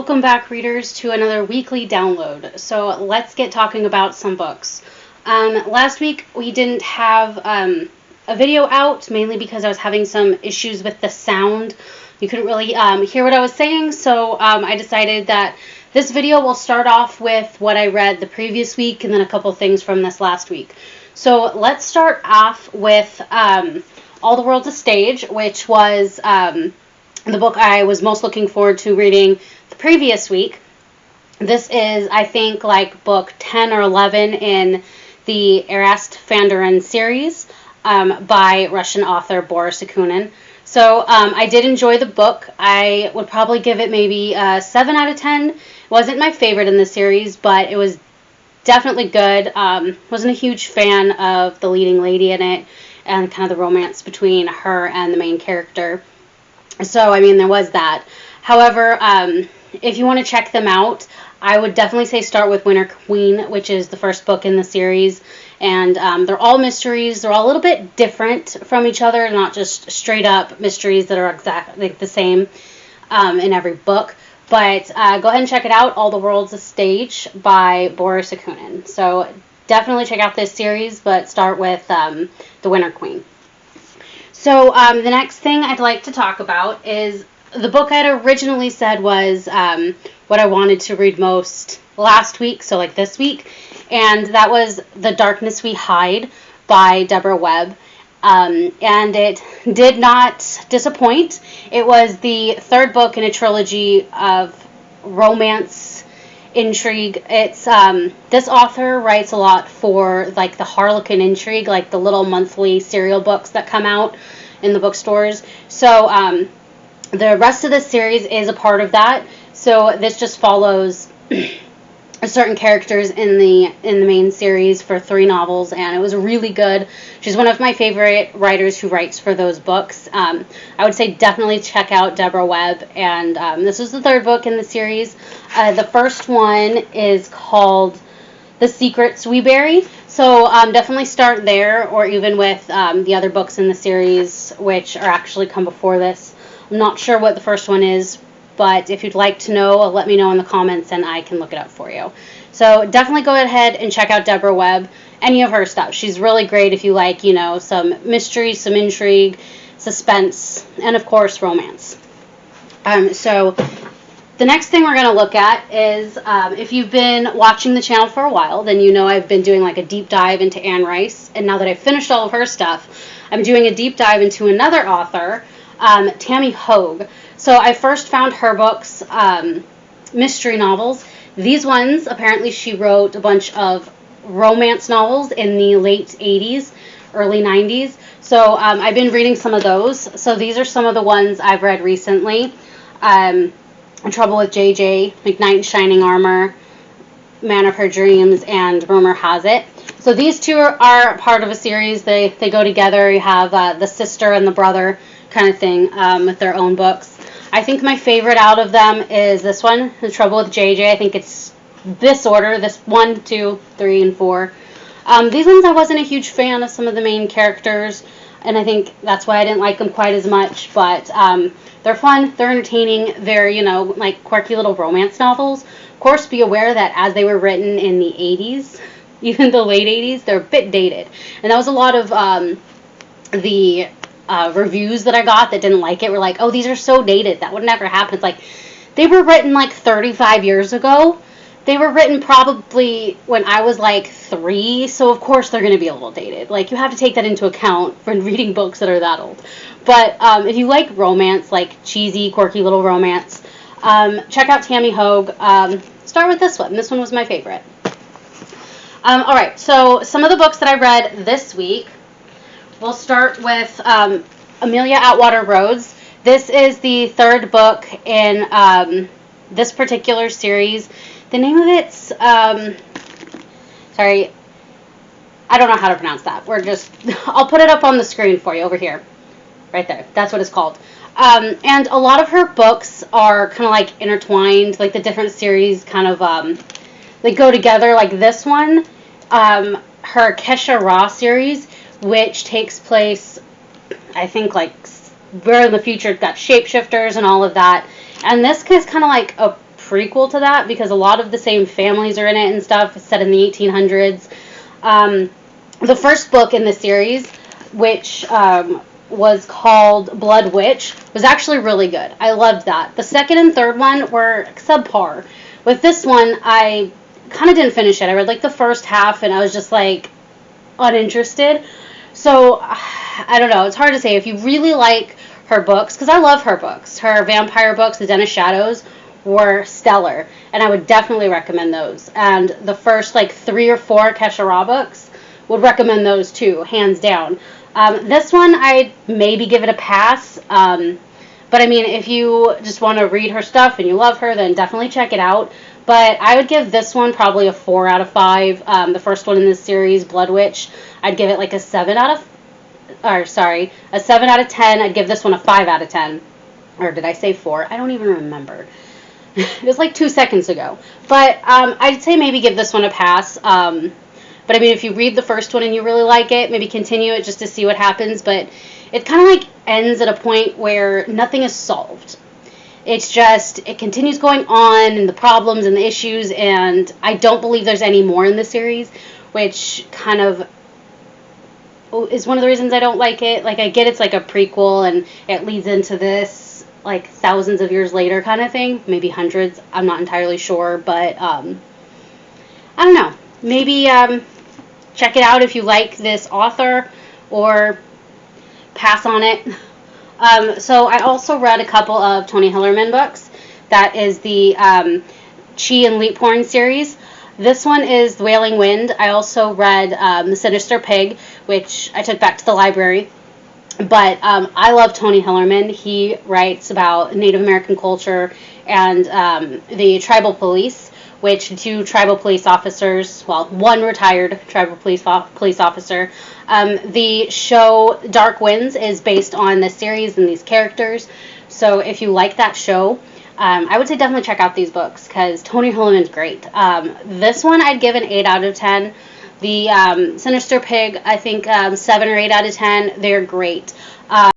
Welcome back, readers, to another weekly download. So let's get talking about some books. Last week we didn't have a video out, mainly because I was having some issues with the sound. You couldn't really hear what I was saying, so I decided that this video will start off with what I read the previous week and then a couple things from this last week. So let's start off with All the World's a Stage, which was the book I was most looking forward to reading the previous week. This is, I think, like book 10 or 11 in the Erast Fanderen series by Russian author Boris Akunin. So I did enjoy the book. I would probably give it maybe a 7 out of 10. It wasn't my favorite in the series, but it was definitely good. Wasn't a huge fan of the leading lady in it and kind of the romance between her and the main character. So, I mean, there was that. However, if you want to check them out, I would definitely say start with Winter Queen, which is the first book in the series. And they're all mysteries. They're all a little bit different from each other, not just straight up mysteries that are exactly the same in every book. But go ahead and check it out, All the World's a Stage by Boris Akunin. So definitely check out this series, but start with the Winter Queen. So the next thing I'd like to talk about is the book I had originally said was what I wanted to read most last week, so like this week, and that was The Darkness We Hide by Debra Webb. And it did not disappoint. It was the third book in a trilogy of romance intrigue. It's this author writes a lot for like the Harlequin intrigue, like the little monthly serial books that come out in the bookstores. So the rest of the series is a part of that. So this just follows certain characters in the main series for 3 novels, and it was really good. She's one of my favorite writers who writes for those books. I would say definitely check out Debra Webb, and this is the third book in the series. The first one is called The Secrets We Bury, so definitely start there, or even with the other books in the series, which are actually come before this. I'm not sure what the first one is, but if you'd like to know, let me know in the comments and I can look it up for you. So definitely go ahead and check out Debra Webb, any of her stuff. She's really great if you like, you know, some mystery, some intrigue, suspense, and of course romance. So the next thing we're going to look at is, if you've been watching the channel for a while, then you know I've been doing like a deep dive into Anne Rice, and now that I've finished all of her stuff, I'm doing a deep dive into another author, Tami Hoag. So I first found her books, mystery novels. These ones, apparently she wrote a bunch of romance novels in the late 80s, early 90s. So I've been reading some of those. So these are some of the ones I've read recently. Trouble with JJ, like Knight in Shining Armor, Man of Her Dreams, and Rumor Has It. So these two are part of a series. They go together. You have the sister and the brother kind of thing with their own books. I think my favorite out of them is this one, The Trouble with JJ. I think it's this order, this 1, 2, 3, and 4. These ones I wasn't a huge fan of some of the main characters, and I think that's why I didn't like them quite as much, but they're fun, they're entertaining, they're, you know, like quirky little romance novels. Of course, be aware that as they were written in the 80s, even the late 80s, they're a bit dated. And that was a lot of the reviews that I got that didn't like it were like, oh, these are so dated, that would never happen. It's like, they were written like 35 years ago. They were written probably when I was like 3, so of course they're going to be a little dated. Like, you have to take that into account when reading books that are that old. But if you like romance, like cheesy, quirky little romance, check out Tami Hoag. Start with this one. This one was my favorite. Alright, so some of the books that I read this week. We'll start with Amelia Atwater-Rhodes. This is the third book in this particular series. The name of it's, sorry, I don't know how to pronounce that. I'll put it up on the screen for you over here. Right there. That's what it's called. And a lot of her books are kind of like intertwined, like the different series kind of, they go together, like this one, her Kesha Ra series, which takes place, I think, like, we're in the future, got shapeshifters and all of that. And this is kind of like a prequel to that because a lot of the same families are in it and stuff. It's set in the 1800s. The first book in the series, which was called Blood Witch, was actually really good. I loved that. The second and third one were subpar. With this one, I kind of didn't finish it. I read like the first half and I was just like uninterested. So, I don't know. It's hard to say. If you really like her books, because I love her books. Her vampire books, The Den of Shadows, were stellar. And I would definitely recommend those. And the first like 3 or 4 Kesha Ra books, would recommend those too, hands down. This one, I'd maybe give it a pass. But I mean, if you just want to read her stuff and you love her, then definitely check it out. But I would give this one probably a 4 out of 5. The first one in this series, Blood Witch, I'd give it like a 7 out of 10. I'd give this one a 5 out of 10. Or did I say 4? I don't even remember. It was like 2 seconds ago. But I'd say maybe give this one a pass. But I mean, if you read the first one and you really like it, maybe continue it just to see what happens. But it kind of like ends at a point where nothing is solved. It's just, it continues going on, and the problems and the issues, and I don't believe there's any more in the series, which kind of is one of the reasons I don't like it. Like, I get it's like a prequel, and it leads into this, like, thousands of years later kind of thing. Maybe hundreds. I'm not entirely sure, but, I don't know. Maybe, check it out if you like this author, or pass on it. So I also read a couple of Toni Hillerman books. That is the Chi and Leaphorn series. This one is The Wailing Wind. I also read The Sinister Pig, which I took back to the library. But I love Toni Hillerman. He writes about Native American culture and the tribal police, which 2 tribal police officers, well, 1 retired tribal police officer. The show Dark Winds is based on this series and these characters. So if you like that show, I would say definitely check out these books because Toni Hillerman's great. This one I'd give an 8 out of 10. The Sinister Pig, I think 7 or 8 out of 10. They're great.